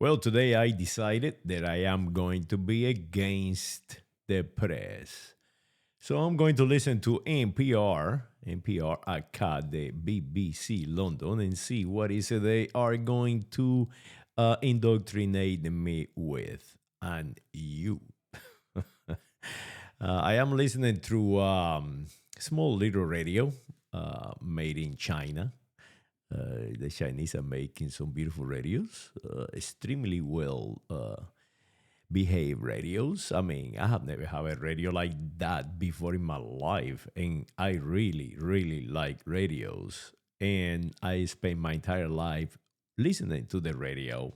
Well, today I decided that I am going to be against the press. So I'm going to listen to NPR aka the BBC London, and see what is it they are going to indoctrinate me with. And you. I am listening through small little radio made in China. The Chinese are making some beautiful radios, extremely well behaved radios. I mean, I have never had a radio like that before in my life, and I really, really like radios. And I spend my entire life listening to the radio.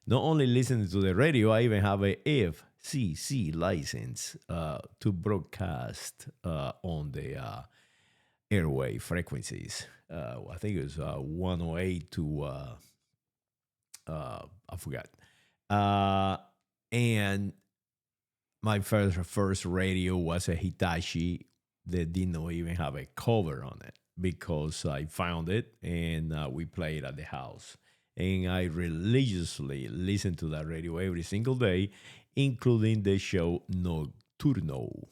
Not only listening to the radio, I even have a FCC license to broadcast on the airway frequencies. I think it was 108 to I forgot. Uh, and my first radio was a Hitachi that did not even have a cover on it because I found it and we played at the house. And I religiously listened to that radio every single day, including the show Nocturno.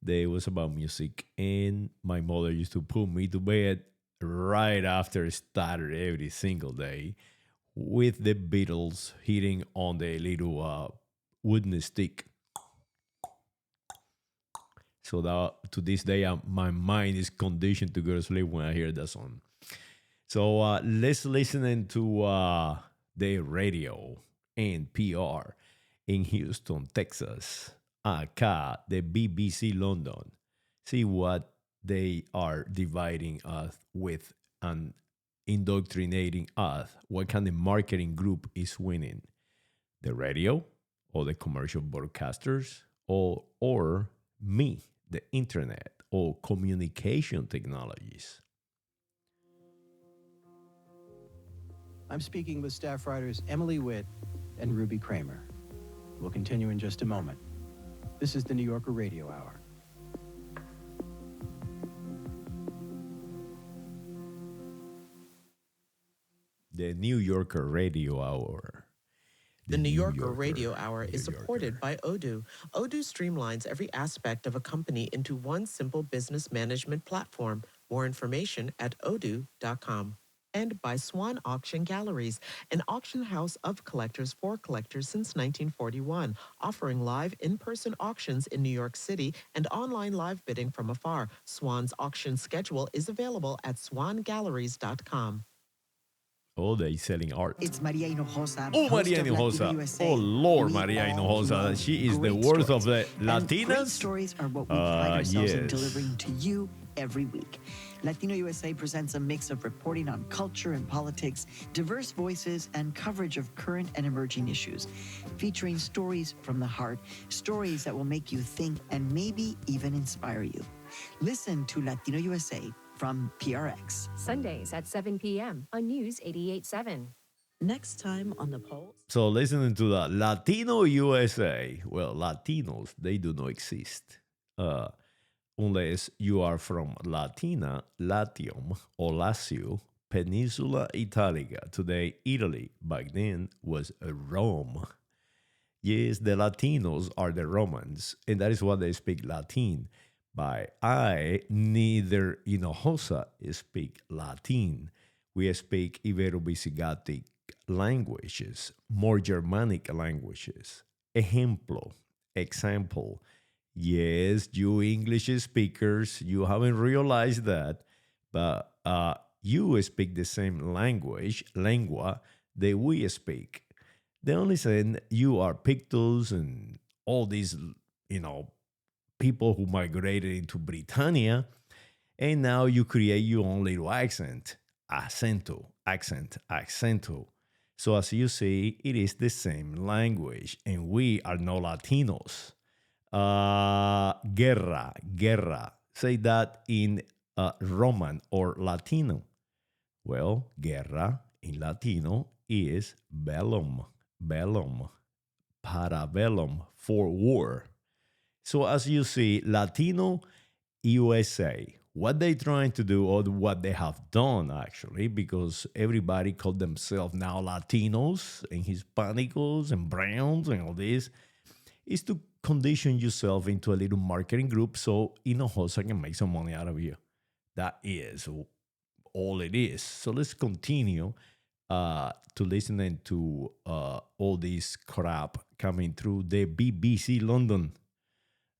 That was about music, and my mother used to put me to bed right after it started every single day with the Beatles hitting on the little wooden stick. So that to this day, my mind is conditioned to go to sleep when I hear that song. So let's listen to the radio NPR in Houston, Texas, aka the BBC London. See what they are dividing us with and indoctrinating us. What kind of marketing group is winning? The radio or the commercial broadcasters or me, the internet or communication technologies? I'm speaking with staff writers Emily Witt and Ruby Kramer. We'll continue in just a moment. This is the New Yorker Radio Hour. The New Yorker Radio Hour. The New Yorker Radio Hour is supported by Odoo. Odoo streamlines every aspect of a company into one simple business management platform. More information at odoo.com. And by Swan Auction Galleries, an auction house of collectors for collectors since 1941, offering live in-person auctions in New York City and online live bidding from afar. Swan's auction schedule is available at swangalleries.com. Oh, they selling art. It's Maria Hinojosa. Oh, Maria Hinojosa. Oh, Lord, Maria Hinojosa. She is the worst of the Latinas. Great stories are what we pride ourselves in yes. delivering to you every week. Latino USA presents a mix of reporting on culture and politics, diverse voices, and coverage of current and emerging issues, featuring stories from the heart, stories that will make you think and maybe even inspire you. Listen to Latino USA from PRX. Sundays at 7 p.m. on News 88.7. Next time on the Pulse. So listening to the Latino USA. Well, Latinos, they do not exist. Unless you are from Latina, Latium, or Lazio, Peninsula Italica. Today, Italy. Back then was Rome. Yes, the Latinos are the Romans, and that is why they speak Latin. But I, neither Hinojosa, speak Latin. We speak Ibero-Visigothic languages, more Germanic languages. Example. Yes, you English speakers, you haven't realized that, but you speak the same lingua, that we speak. The only thing, you are Pictos and all these, people who migrated into Britannia, and now you create your own little accent. Accento. So as you see, it is the same language, and we are no Latinos. Guerra. Say that in Roman or Latino. Well, guerra in Latino is bellum, parabellum, for war. So as you see, Latino USA, what they trying to do or what they have done actually, because everybody call themselves now Latinos and Hispanicos and Browns and all this, is to condition yourself into a little marketing group so Hinojosa can make some money out of you. That is all it is. So let's continue to listening to all this crap coming through the BBC London.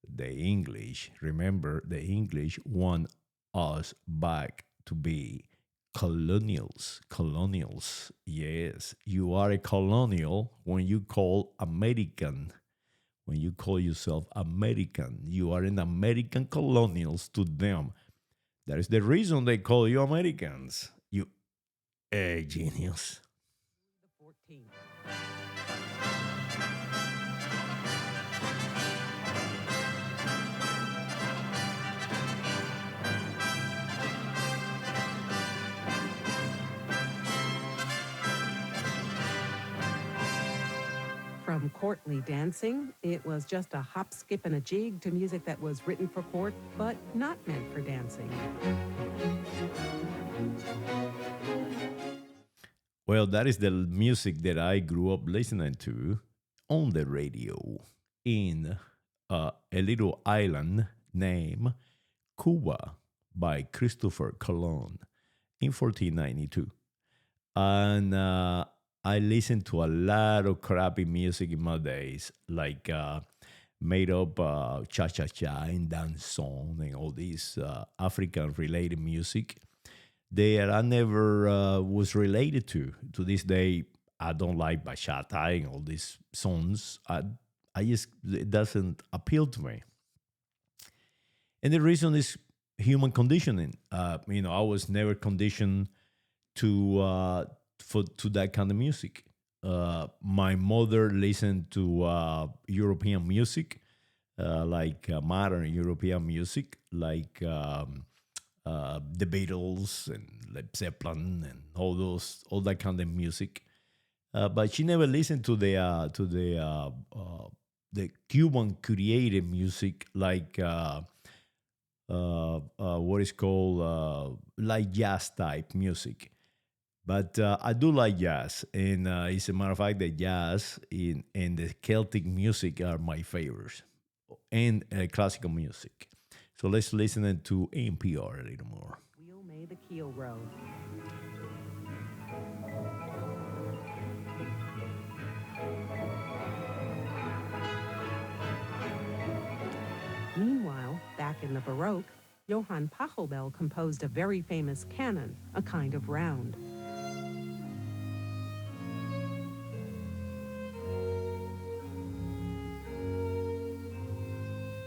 The English, remember, the English want us back to be colonials. Colonials, yes. You are a colonial when you call American. When you call yourself American, you are an American colonials to them. That is the reason they call you Americans. You genius. The 14th. From courtly dancing, it was just a hop, skip, and a jig to music that was written for court, but not meant for dancing. Well, that is the music that I grew up listening to on the radio in a little island named Cuba by Christopher Colon in 1492. And I listened to a lot of crappy music in my days, like made up cha-cha-cha and danzón and all these African-related music that I never was related to. To this day, I don't like bachata and all these songs. I just, it doesn't appeal to me. And the reason is human conditioning. I was never conditioned to that kind of music. My mother listened to European music, like modern European music, like the Beatles and Led Zeppelin and all that kind of music. But she never listened to the Cuban created music, like what is called like jazz type music. But I do like jazz, and as a matter of fact, the jazz and the Celtic music are my favorites, and classical music. So let's listen to NPR a little more. Wheel may the keel row. Meanwhile, back in the Baroque, Johann Pachelbel composed a very famous canon, a kind of round.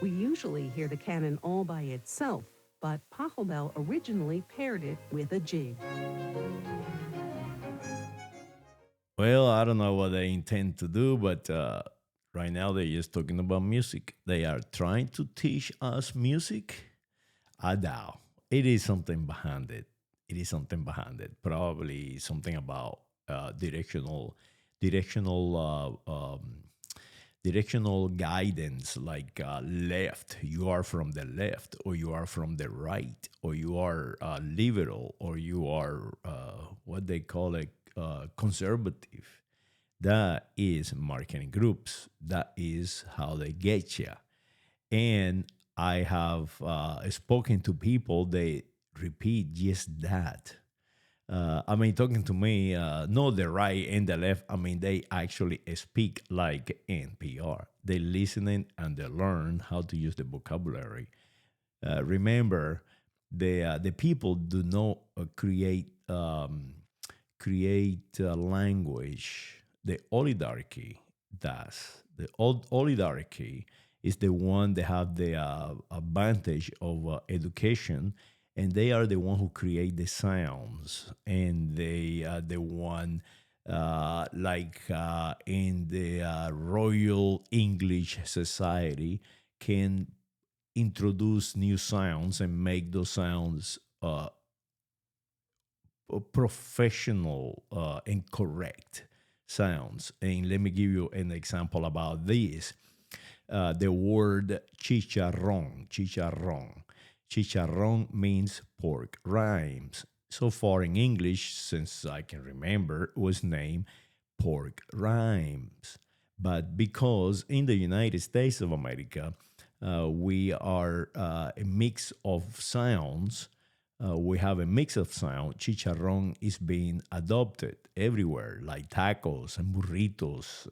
We usually hear the canon all by itself, but Pachelbel originally paired it with a jig. Well, I don't know what they intend to do, but right now they're just talking about music. They are trying to teach us music. I doubt. It is something behind it. It is something behind it. Probably something about directional guidance, like left. You are from the left, or you are from the right, or you are liberal, or you are what they call it, conservative. That is marketing groups. That is how they get you. And I have spoken to people, they repeat just that. Talking to me, not the right and the left. They actually speak like NPR. They listening and they learn how to use the vocabulary. Remember, the people do not create language. The oligarchy does. The oligarchy is the one that have the advantage of education, and they are the one who create the sounds, and they are the one in the Royal English Society can introduce new sounds and make those sounds professional and correct sounds. And let me give you an example about this. The word chicharrón. Chicharrón means pork rinds. So far in English, since I can remember, was named pork rinds. But because in the United States of America, we are a mix of sounds, we have a mix of sound. Chicharrón is being adopted everywhere, like tacos and burritos,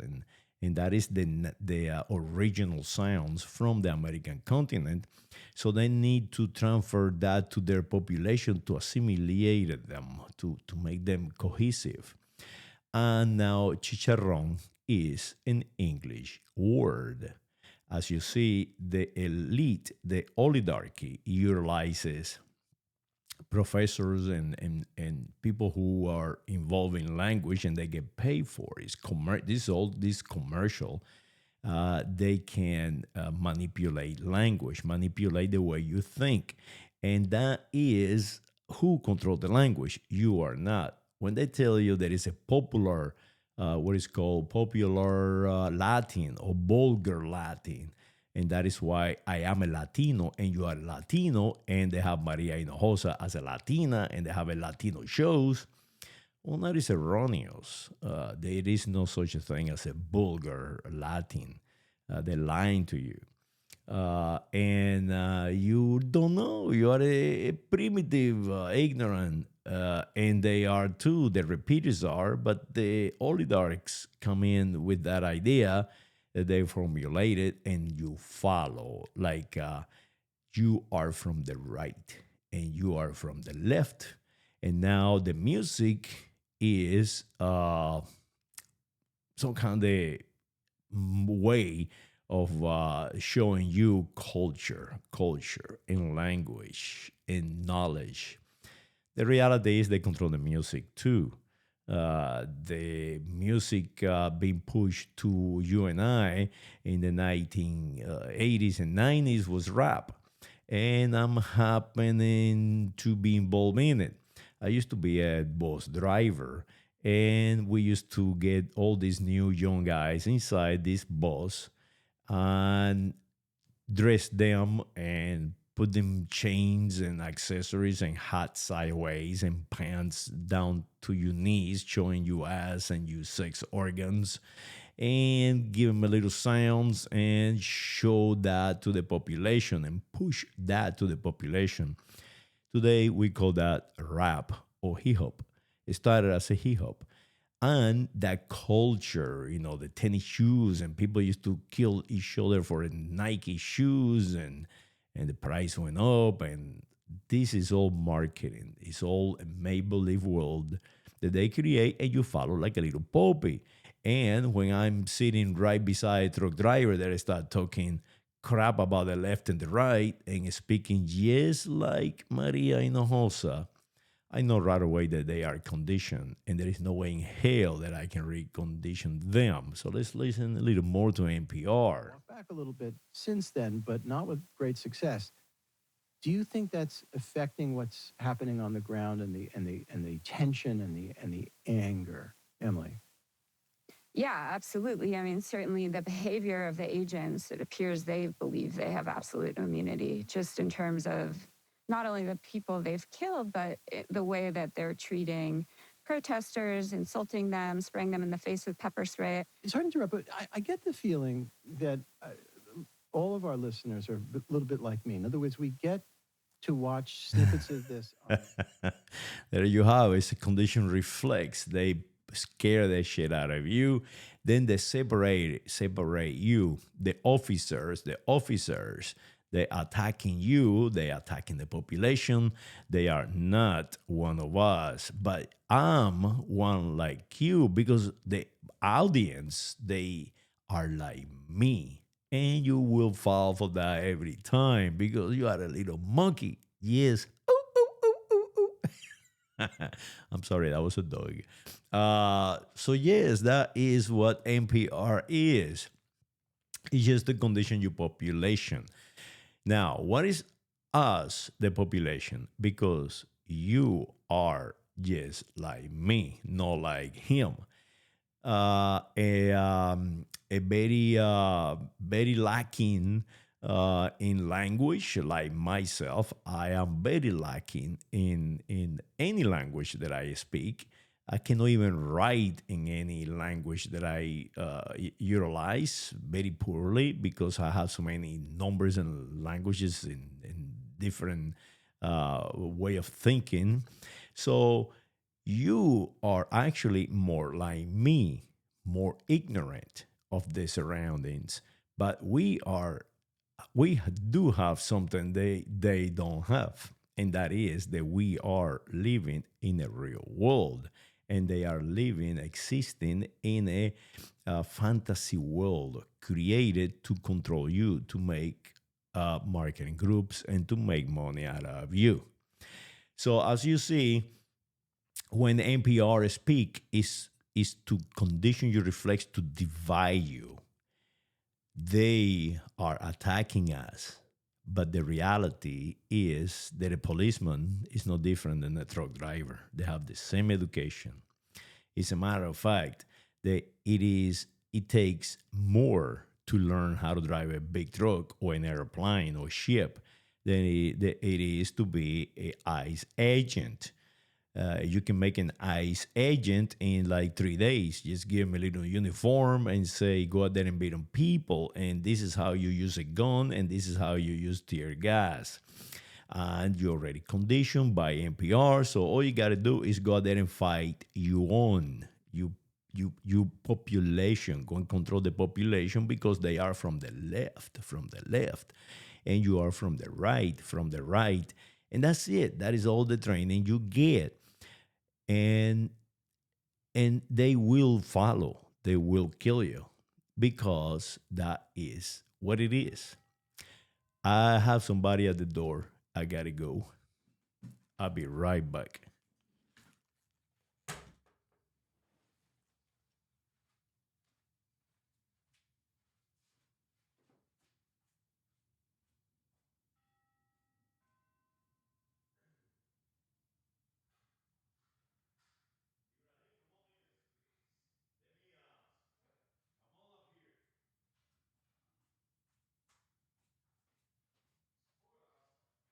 and that is the original sounds from the American continent. So they need to transfer that to their population to assimilate them, to make them cohesive. And now chicharrón is an English word. As you see, the elite, the oligarchy, utilizes professors and people who are involved in language and they get paid for it. This commercial. They can manipulate language, manipulate the way you think, and that is who control the language. You are not. When they tell you there is a popular, what is called popular Latin or vulgar Latin, and that is why I am a Latino and you are Latino, and they have Maria Hinojosa as a Latina, and they have a Latino shows. Well, that is erroneous. There is no such a thing as a vulgar Latin. They're lying to you. And you don't know. You are a primitive, ignorant, and they are too. The repeaters are, but the oligarchs come in with that idea that they formulated, and you follow. Like you are from the right, and you are from the left, and now the music is some kind of way of showing you culture and language and knowledge. The reality is they control the music too. The music being pushed to you and I in the 1980s and 90s was rap. And I'm happening to be involved in it. I used to be a bus driver, and we used to get all these new young guys inside this bus and dress them and put them chains and accessories and hats sideways and pants down to your knees, showing you ass and your sex organs, and give them a little sounds and show that to the population and push that to the population. Today, we call that rap or hip hop. It started as a hip hop. And that culture, the tennis shoes, and people used to kill each other for Nike shoes, and the price went up. And this is all marketing. It's all a make-believe world that they create, and you follow like a little puppy. And when I'm sitting right beside a truck driver, that I start talking crap about the left and the right and speaking just like Maria Hinojosa, I know right away that they are conditioned, and there is no way in hell that I can recondition them. So let's listen a little more to NPR. Back a little bit since then, but not with great success. Do you think that's affecting what's happening on the ground and the tension and the anger, Emily? Yeah, absolutely. I mean, certainly the behavior of the agents, it appears they believe they have absolute immunity, just in terms of not only the people they've killed, but the way that they're treating protesters, insulting them, spraying them in the face with pepper spray. Sorry to interrupt, but I get the feeling that all of our listeners are a little bit like me. In other words, we get to watch snippets of this. There you have it. It's a conditioned reflex. They scare the shit out of you. Then they separate you. The officers, they attacking you. They attacking the population. They are not one of us. But I'm one like you because the audience, they are like me. And you will fall for that every time because you are a little monkey. Yes. I'm sorry, that was a dog. So yes, that is what NPR is. It's just to condition your population. Now, what is us, the population? Because you are just like me, not like him. A very lacking In language, like myself, I am very lacking in any language that I speak. I cannot even write in any language that I utilize very poorly because I have so many numbers and languages in different way of thinking. So you are actually more like me, more ignorant of the surroundings. But we do have something they don't have, and that is that we are living in a real world, and they are living, existing in a fantasy world created to control you, to make marketing groups, and to make money out of you. So as you see, when NPR speak is to condition your reflex to divide you. They are attacking us. But the reality is that a policeman is no different than a truck driver. They have the same education. It's a matter of fact that it takes more to learn how to drive a big truck or an airplane or ship than it is to be a ICE agent. You can make an ICE agent in like 3 days. Just give them a little uniform and say, go out there and beat on people. And this is how you use a gun, and this is how you use tear gas. And you're already conditioned by NPR. So all you got to do is go out there and fight you population. Go and control the population because they are from the left. And you are from the right. And that's it. That is all the training you get. And they will follow. They will kill you because that is what it is. I have somebody at the door. I gotta go. I'll be right back.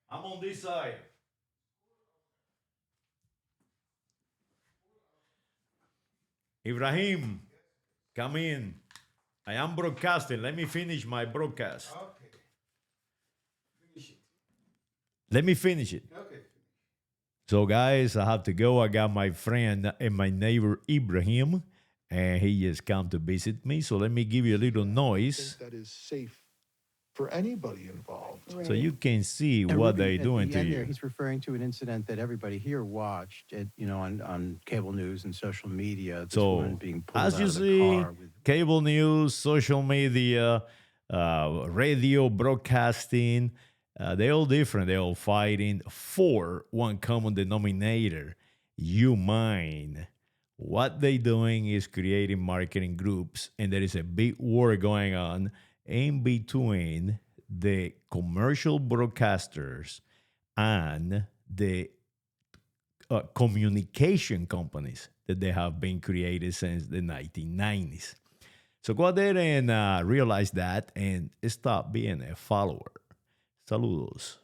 I'm on this side. Ibrahim, come in. I am broadcasting. Let me finish my broadcast. Okay. Finish it. Let me finish it. Okay. So, guys, I have to go. I got my friend and my neighbor Ibrahim, and he just come to visit me. So let me give you a little noise That is safe for anybody involved. so you can see And what Ruby, they're at doing the to end there, you. he's referring to an incident that everybody here watched, on cable news and social media. This So, woman being pulled as out you of the see, car with cable news, social media, radio, broadcasting, they're all different. They're all fighting for one common denominator: you mine. What they're doing is creating marketing groups, and there is a big war going on in between the commercial broadcasters and the communication companies that they have been created since the 1990s. So go out there and realize that and stop being a follower. Saludos.